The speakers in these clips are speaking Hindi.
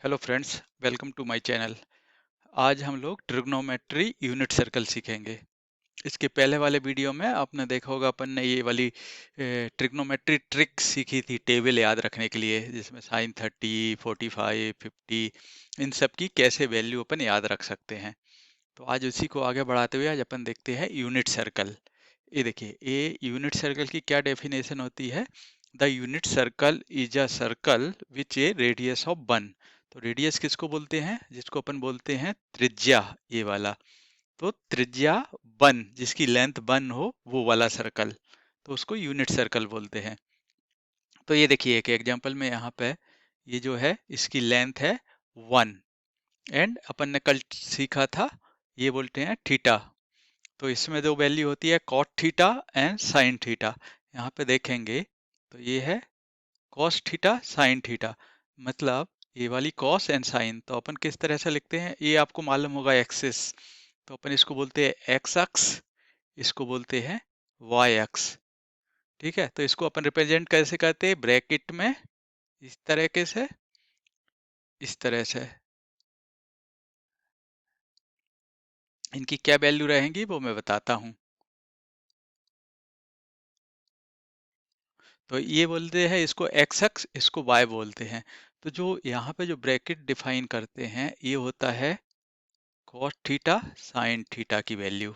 Hello friends, welcome to my channel. आज हम लोग ट्रिग्नोमेट्री यूनिट सर्कल सीखेंगे। इसके पहले वाले वीडियो में आपने देखा होगा, अपन ने ये वाली ट्रिग्नोमेट्री ट्रिक सीखी थी टेबल याद रखने के लिए, जिसमें साइन 30, 45, 50 इन सब की कैसे वैल्यू अपन याद रख सकते हैं। तो आज उसी को आगे बढ़ाते हुए आज अपन देखते हैं यूनिट सर्कल। ये देखिए, ये यूनिट सर्कल की क्या डेफिनेशन होती है। The unit circle is a circle which A radius of 1। तो रेडियस किसको बोलते हैं? जिसको अपन बोलते हैं त्रिज्या, ये वाला। तो त्रिज्या 1, जिसकी लेंथ 1 हो, वो वाला सर्कल, तो उसको यूनिट सर्कल बोलते हैं। तो ये देखिए, एक एग्जांपल में यहाँ पे ये जो है इसकी लेंथ है 1, एंड अपन ने कल सीखा था, ये बोलते हैं थीटा। तो इसमें दो वैल्यू होती है, cot theta and sine theta. यहाँ पे देखेंगे तो ये है कॉस थीटा साइन थीटा, मतलब ये वाली कॉस एंड साइन। तो अपन किस तरह से लिखते हैं, ये आपको मालूम होगा, एक्सिस। तो अपन इसको बोलते हैं एक्स अक्ष, इसको बोलते हैं वाई अक्ष। ठीक है, तो इसको अपन रिप्रेजेंट कैसे करते हैं? ब्रैकेट में इस तरीके से, इस तरह से। इनकी क्या वैल्यू रहेंगी वो मैं बताता हूँ। तो ये बोलते हैं इसको एक्स अक्ष, इसको वाई बोलते हैं। तो जो यहाँ पे जो ब्रैकेट डिफाइन करते हैं, ये होता है कॉस थीटा साइन थीटा की वैल्यू।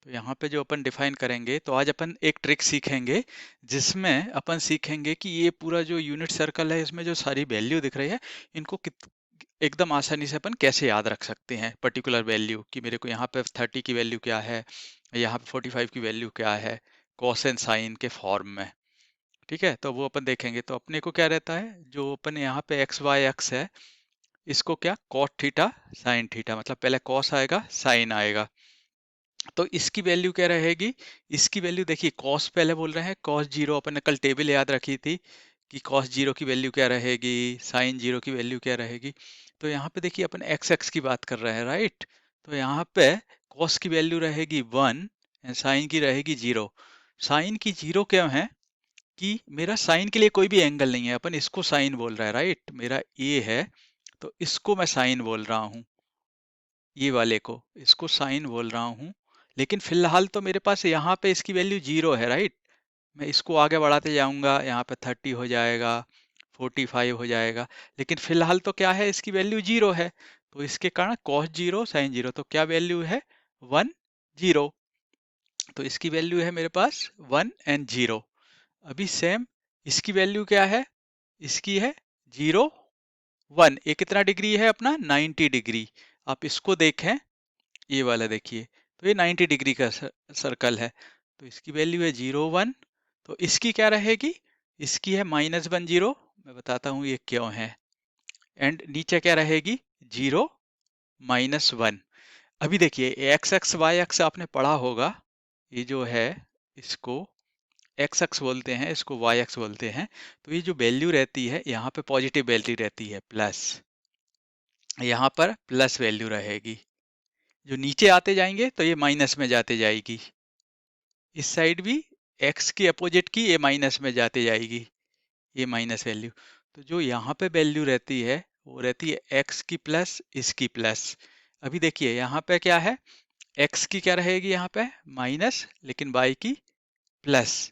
तो यहाँ पे जो अपन डिफाइन करेंगे, तो आज अपन एक ट्रिक सीखेंगे जिसमें अपन सीखेंगे कि ये पूरा जो यूनिट सर्कल है, इसमें जो सारी वैल्यू दिख रही है, इनको एकदम आसानी से अपन कैसे याद रख सकते हैं पर्टिकुलर वैल्यू, कि मेरे को यहाँ पे 30 की वैल्यू क्या है, यहाँ पे 45 की वैल्यू क्या है, कॉस एंड साइन के फॉर्म में। ठीक है, तो वो अपन देखेंगे। तो अपने को क्या रहता है, जो अपन यहाँ पे एक्स वाई एक्स है, इसको क्या कॉट थीटा साइन थीटा, मतलब पहले कॉस आएगा साइन आएगा। तो इसकी वैल्यू क्या रहेगी? इसकी वैल्यू देखिए, कॉस पहले बोल रहे हैं, कॉस जीरो। अपन ने कल टेबल याद रखी थी कि कॉस जीरो की वैल्यू क्या रहेगी, साइन जीरो की वैल्यू क्या रहेगी। तो यहाँ पे देखिए, अपन एक्स एक्स की बात कर रहे हैं, राइट। तो यहाँ पे कॉस की वैल्यू रहेगी 1 एंड साइन की रहेगी 0। साइन की 0 क्यों है? कि मेरा साइन के लिए कोई भी एंगल नहीं है, अपन इसको साइन बोल रहा है, राइट। मेरा ए है, तो इसको मैं साइन बोल रहा हूँ, ये वाले को, इसको साइन बोल रहा हूँ। लेकिन फिलहाल तो मेरे पास यहाँ पे इसकी वैल्यू 0 है, राइट। मैं इसको आगे बढ़ाते जाऊंगा, यहाँ पे 30 हो जाएगा, 45 हो जाएगा, लेकिन फिलहाल तो क्या है, इसकी वैल्यू 0 है। तो इसके कारण कॉस 0 साइन 0, तो क्या वैल्यू है? 1 0। तो इसकी वैल्यू है मेरे पास 1 एंड 0। अभी सेम इसकी वैल्यू क्या है? इसकी है 0 1। ये कितना डिग्री है अपना? 90 डिग्री। आप इसको देखें, ये वाला देखिए, तो ये 90 डिग्री का सर्कल है। तो इसकी वैल्यू है 0 1। तो इसकी क्या रहेगी? इसकी है -1 0। मैं बताता हूँ ये क्यों है। एंड नीचे क्या रहेगी? 0 -1। अभी देखिए, एक्स एक्स वाई एक्स आपने पढ़ा होगा, ये जो है इसको एक्स एक्स बोलते हैं, इसको वाई एक्स बोलते हैं। तो ये जो वैल्यू रहती है, यहाँ पे पॉजिटिव वैल्यू रहती है प्लस, यहाँ पर प्लस वैल्यू रहेगी। जो नीचे आते जाएंगे तो ये माइनस में जाते जाएगी। इस साइड भी एक्स की अपोजिट की ये माइनस में जाते जाएगी, ये माइनस वैल्यू। तो जो यहाँ पे वैल्यू रहती है, वो रहती है एक्स की प्लस, इसकी प्लस। अभी देखिए यहाँ पे क्या है, एक्स की क्या रहेगी यहाँ पे? माइनस, लेकिन वाई की प्लस।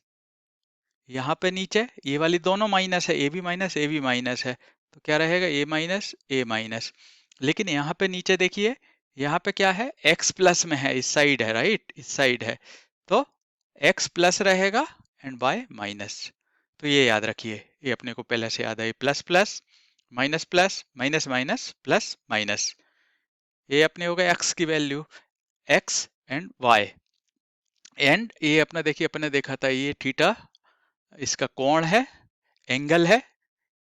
यहाँ पे नीचे ये वाली दोनों माइनस है, ए भी माइनस ए भी माइनस है, तो क्या रहेगा? ए माइनस ए माइनस। लेकिन यहाँ पे नीचे देखिए, यहाँ पे क्या है? एक्स प्लस में है, इस साइड है, राइट, इस साइड है। तो एक्स प्लस रहेगा एंड वाई माइनस। तो ये याद रखिए, ये अपने को पहले से याद है, plus plus minus plus minus minus plus minus. ये अपने हो गए एक्स की value, X and Y. And ये अपना देखिए, अपने देखा था ये थीटा, इसका कोण है, एंगल है,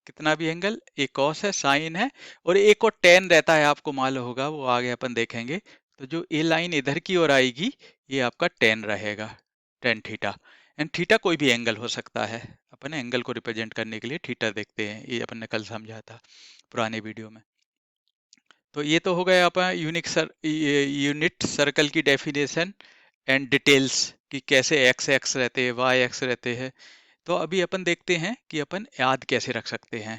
कितना भी एंगल, एक कॉस है, साइन है, और एक और टेन रहता है, आपको मालूम होगा, वो आगे अपन देखेंगे। तो जो ये लाइन इधर की ओर आएगी, ये आपका टेन रहेगा, टेन थीटा। एंड थीटा कोई भी एंगल हो सकता है, अपन एंगल को रिप्रेजेंट करने के लिए थीटा देखते हैं, ये अपन ने कल समझा था पुराने वीडियो में। तो ये तो हो गया अपना यूनिट सर्कल की डेफिनेशन एंड डिटेल्स, कि कैसे एक्स एक्स रहते हैं, वाई एक्स रहते हैं। तो अभी अपन देखते हैं कि अपन याद कैसे रख सकते हैं।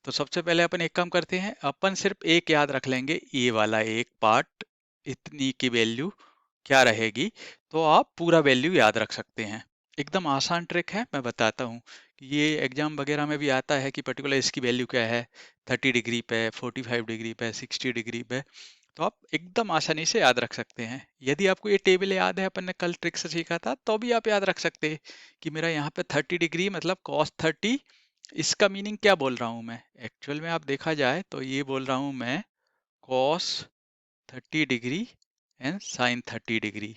तो सबसे पहले अपन एक काम करते हैं, अपन सिर्फ एक याद रख लेंगे, ये वाला एक पार्ट, इतनी की वैल्यू क्या रहेगी, तो आप पूरा वैल्यू याद रख सकते हैं। एकदम आसान ट्रिक है, मैं बताता हूँ। ये एग्जाम वगैरह में भी आता है कि पर्टिकुलर इसकी वैल्यू क्या है, 30 डिग्री पे, 45 डिग्री पे, 60 डिग्री पे, तो आप एकदम आसानी से याद रख सकते हैं। यदि आपको ये टेबल याद है, अपन ने कल ट्रिक से सीखा था, तो भी आप याद रख सकते हैं कि मेरा यहाँ पे 30 डिग्री मतलब cos 30, इसका मीनिंग क्या बोल रहा हूँ मैं, एक्चुअल में आप देखा जाए तो ये बोल रहा हूँ मैं cos 30 degree and sin 30 degree,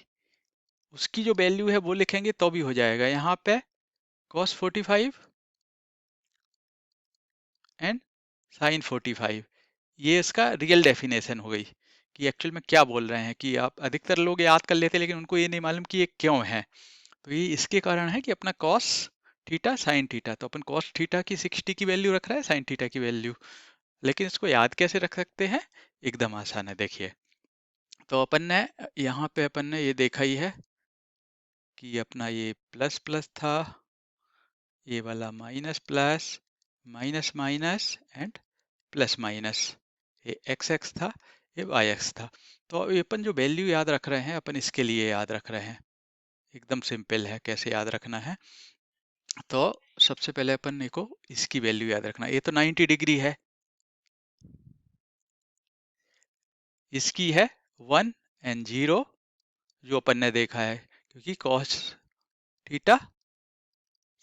उसकी जो वैल्यू है वो लिखेंगे तो भी हो जाएगा। यहाँ पे cos 45 एंड sin 45, ये इसका रियल डेफिनेशन हो गई कि एक्चुअल में क्या बोल रहे हैं। कि आप अधिकतर लोग याद कर लेते हैं, लेकिन उनको ये नहीं मालूम कि ये क्यों है। तो ये इसके कारण है कि अपना cos थीटा sin थीटा, तो अपन cos थीटा की 60 की वैल्यू रख रहा है, sin थीटा की वैल्यू। लेकिन इसको याद कैसे रख सकते हैं, एकदम आसान है, देखिए। तो अपन ने यहाँ पे अपन ने ये देखा ही है कि अपना ये प्लस प्लस था, ये वाला minus plus, minus minus and plus minus, ये एक्स एक्स था, ये वाई एक्स था। तो ये अपन जो वैल्यू याद रख रहे हैं, अपन इसके लिए याद रख रहे हैं। एकदम सिंपल है कैसे याद रखना है। तो सबसे पहले अपन को इसकी वैल्यू याद रखना है। ये तो 90 डिग्री है, इसकी है 1 एंड 0, जो अपन ने देखा है, क्योंकि cos थीटा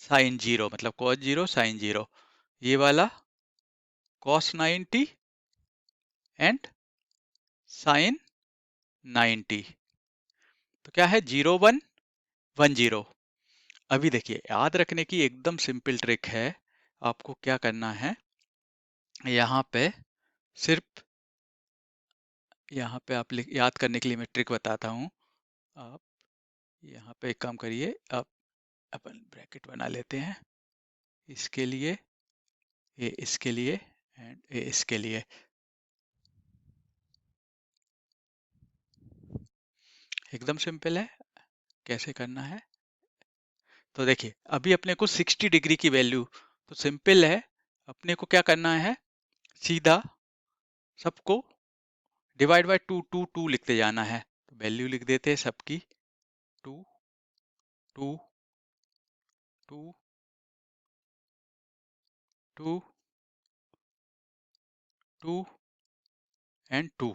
sin 0 मतलब cos 0 sin 0। ये वाला cos 90 एंड sin 90, तो क्या है 0 1 1 0। अभी देखिए, याद रखने की एकदम सिंपल ट्रिक है। आपको क्या करना है, यहाँ पे सिर्फ, यहाँ पे आप याद करने के लिए मैं ट्रिक बताता हूँ। आप यहाँ पे एक काम करिए, आप अपन ब्रैकेट बना लेते हैं, इसके लिए, ये इसके लिए एंड ये इसके लिए। एकदम सिंपल है कैसे करना है। तो देखिए, अभी अपने को 60 डिग्री की वैल्यू, तो सिंपल है, अपने को क्या करना है, सीधा सबको डिवाइड बाय 2 2 2 लिखते जाना है। तो वैल्यू लिख देते हैं सबकी, 2 2 2 2 2 एंड 2।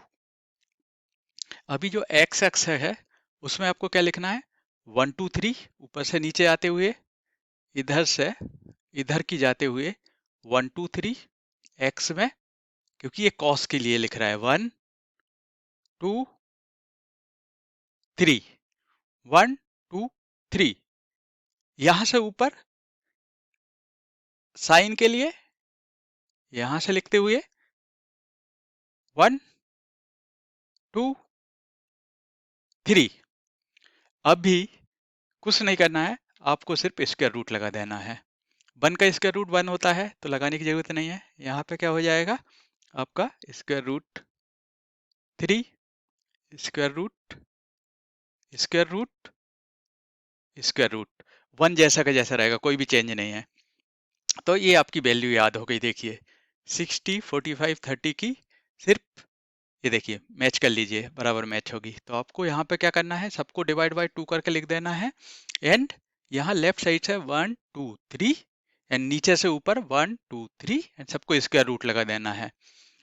अभी जो एक्स एक्स है उसमें आपको क्या लिखना है, 1 2 3, ऊपर से नीचे आते हुए, इधर से इधर की जाते हुए 1 2 3 एक्स में, क्योंकि ये कॉस के लिए लिख रहा है, 1 2 3, 1 2 3। यहां से ऊपर साइन के लिए यहां से लिखते हुए 1 2 3। अभी कुछ नहीं करना है, आपको सिर्फ स्क्वायर रूट लगा देना है। 1 का स्क्वायर रूट 1 होता है, तो लगाने की जरूरत नहीं है। यहाँ पे क्या हो जाएगा आपका square root 3, square root, square root, square root, 1 जैसा का जैसा रहेगा, कोई भी चेंज नहीं है। तो ये आपकी वैल्यू याद हो गई। देखिए 60 45 30 की, सिर्फ ये देखिए मैच कर लीजिए, बराबर मैच होगी। तो आपको यहाँ पे क्या करना है, सबको डिवाइड बाय 2 करके लिख देना है, एंड यहाँ लेफ्ट साइड से 1 2 3 एंड नीचे से ऊपर 1 2 3 एंड सबको स्क्वायर रूट लगा देना है।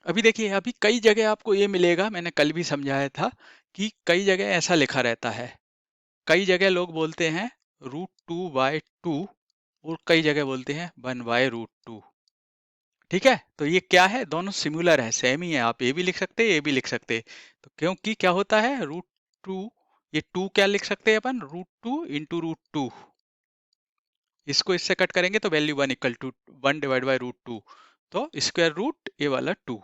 अभी देखिए, अभी कई जगह आपको ये मिलेगा, मैंने कल भी समझाया था कि कई जगह ऐसा लिखा रहता है। कई जगह लोग बोलते हैं √2/2 और कई जगह बोलते हैं 1/√2। ठीक है, तो ये क्या है, दोनों सिमिलर है, सेम ही है। आप ये भी लिख सकते हैं, ये भी लिख सकते हैं। तो क्योंकि क्या होता है √2, ये 2 क्या लिख सकते हैं अपन, √2 इंटू √2, इसको इससे कट करेंगे तो value 1 equal to 1 divide by √2, तो स्क्वायर रूट ये वाला 2।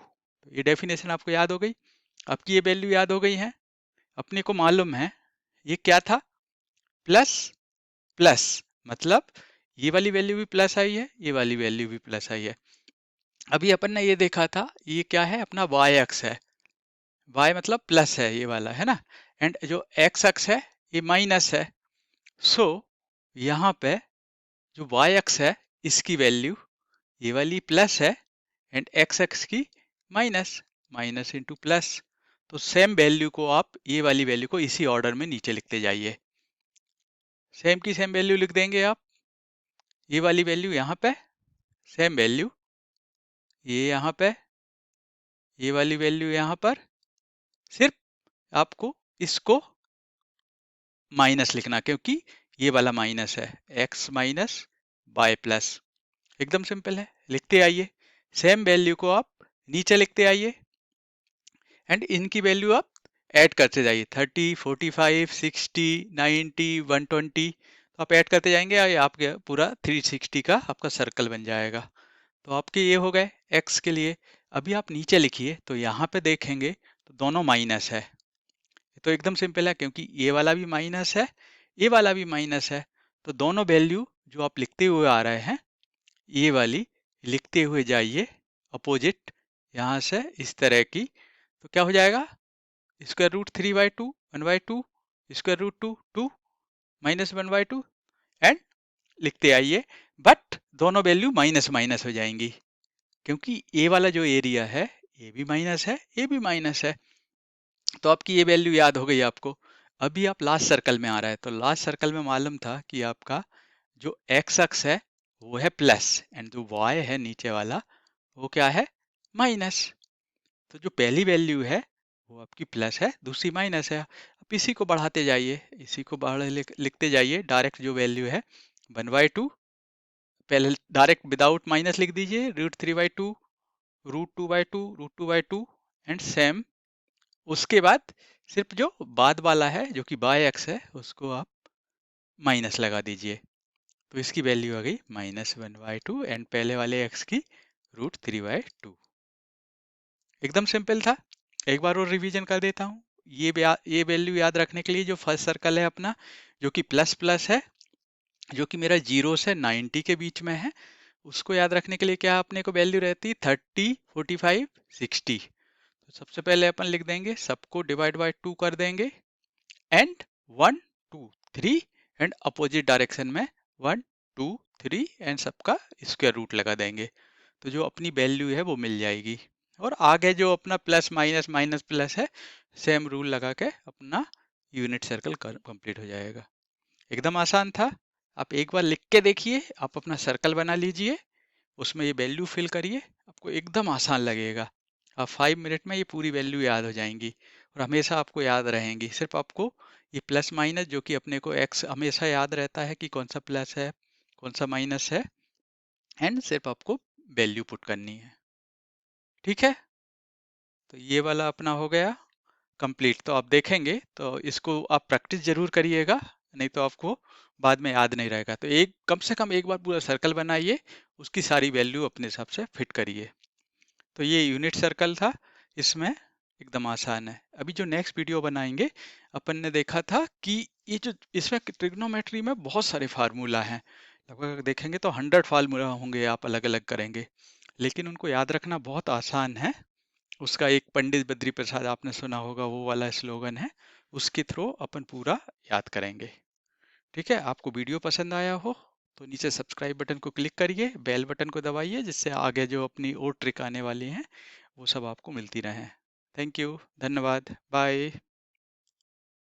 ये डेफिनेशन आपको याद हो गई, आपकी ये वैल्यू याद हो गई है। अपने को मालूम है ये क्या था, प्लस प्लस, मतलब ये वाली वैल्यू भी प्लस आई है, ये वाली वैल्यू भी प्लस आई है। अभी अपन ने ये देखा था, ये क्या है, अपना वाई एक्स है, वाई मतलब प्लस है ये वाला, है ना, एंड जो एक्स एक्स है ये माइनस है। सो यहाँ पे जो वाई एक्स है, इसकी वैल्यू ये वाली प्लस है, एंड एक्स एक्स की माइनस, माइनस इंटू प्लस। तो सेम वैल्यू को आप, ये वाली वैल्यू को इसी ऑर्डर में नीचे लिखते जाइए। सेम की सेम वैल्यू लिख देंगे आप, ये वाली वैल्यू यहाँ पे, सेम वैल्यू ये यहाँ पे, ये वाली वैल्यू यहाँ पर। सिर्फ आपको इसको माइनस लिखना, क्योंकि ये वाला माइनस है, x माइनस बाय प्लस। एकदम सिंपल है, लिखते आइए। सेम वैल्यू को आप नीचे लिखते आइए एंड इनकी वैल्यू आप ऐड करते जाइए, 30, 45, 60, 90, 120। तो आप ऐड करते जाएंगे, ये आपके पूरा 360 का आपका सर्कल बन जाएगा। तो आपके ये हो गए x के लिए। अभी आप नीचे लिखिए, तो यहाँ पे देखेंगे तो दोनों माइनस है। तो एकदम सिंपल है, क्योंकि ये वाला भी माइनस है, ये वाला भी माइनस है। तो दोनों वैल्यू जो आप लिखते हुए आ रहे हैं, ये वाली लिखते हुए जाइए अपोजिट, यहाँ से इस तरह की। तो क्या हो जाएगा, square root 3/2, 1/2, square root 2, 2, minus 1/2 and लिखते आइए। बट दोनों वैल्यू माइनस माइनस हो जाएंगी, क्योंकि ये वाला जो एरिया है ये भी माइनस है, ये भी माइनस है। तो आपकी ये वैल्यू याद हो गई आपको। अभी आप लास्ट सर्कल में आ रहा है, तो लास्ट सर्कल में मालूम था कि आपका जो एक्स अक्स है वो है प्लस एंड जो वाई है नीचे वाला वो क्या है, माइनस। तो जो पहली वैल्यू है वो आपकी प्लस है, दूसरी माइनस है। अब इसी को बढ़ाते जाइए, इसी को बढ़ा लिखते जाइए। डायरेक्ट जो वैल्यू है 1/2, पहले डायरेक्ट विदाउट माइनस लिख दीजिए, √3/2, √2/2, √2/2 एंड सेम। उसके बाद सिर्फ जो बाद वाला है जो कि बाय एक्स है उसको आप माइनस लगा दीजिए। तो इसकी वैल्यू आ गई -1/2 एंड पहले वाले x की √3/2। एकदम सिंपल था। एक बार और रिवीजन कर देता हूँ। ये वैल्यू याद रखने के लिए जो फर्स्ट सर्कल है अपना, जो कि प्लस प्लस है, जो कि मेरा 0 से 90 के बीच में है, उसको याद रखने के लिए क्या अपने को वैल्यू रहती, 30, 45, 60। तो सबसे पहले अपन लिख देंगे, सबको डिवाइड बाय 2 कर देंगे एंड 1, 2, 3 एंड अपोजिट डायरेक्शन में 1, 2, 3 एंड सबका स्क्वायर रूट लगा देंगे। तो जो अपनी वैल्यू है वो मिल जाएगी। और आगे जो अपना प्लस माइनस माइनस प्लस है, सेम रूल लगा के अपना यूनिट सर्कल कंप्लीट हो जाएगा। एकदम आसान था। आप एक बार लिख के देखिए, आप अपना सर्कल बना लीजिए, उसमें ये वैल्यू फिल करिए, आपको एकदम आसान लगेगा। आप 5 मिनट में ये पूरी वैल्यू याद हो जाएंगी और हमेशा आपको याद रहेंगी। सिर्फ आपको ये प्लस माइनस, जो कि अपने को एक्स हमेशा याद रहता है कि कौन सा प्लस है कौन सा माइनस है, एंड सिर्फ आपको वैल्यू पुट करनी है। ठीक है, तो ये वाला अपना हो गया कंप्लीट। तो आप देखेंगे तो इसको आप प्रैक्टिस जरूर करिएगा, नहीं तो आपको बाद में याद नहीं रहेगा। तो एक कम से कम एक बार पूरा सर्कल बनाइए, उसकी सारी वैल्यू अपने हिसाब से फिट करिए। तो ये यूनिट सर्कल था, इसमें एकदम आसान है। अभी जो नेक्स्ट वीडियो बनाएंगे, अपन ने देखा था कि ये जो इसमें ट्रिग्नोमेट्री में बहुत सारे फार्मूला हैं, लगभग देखेंगे तो 100 फार्मूला होंगे, आप अलग अलग करेंगे, लेकिन उनको याद रखना बहुत आसान है। उसका एक पंडित बद्री प्रसाद आपने सुना होगा, वो वाला स्लोगन है, उसके थ्रू अपन पूरा याद करेंगे। ठीक है, आपको वीडियो पसंद आया हो तो नीचे सब्सक्राइब बटन को क्लिक करिए, बेल बटन को दबाइए, जिससे आगे जो अपनी और ट्रिक आने वाली हैं वो सब आपको मिलती रहें। थैंक यू, धन्यवाद, बाय।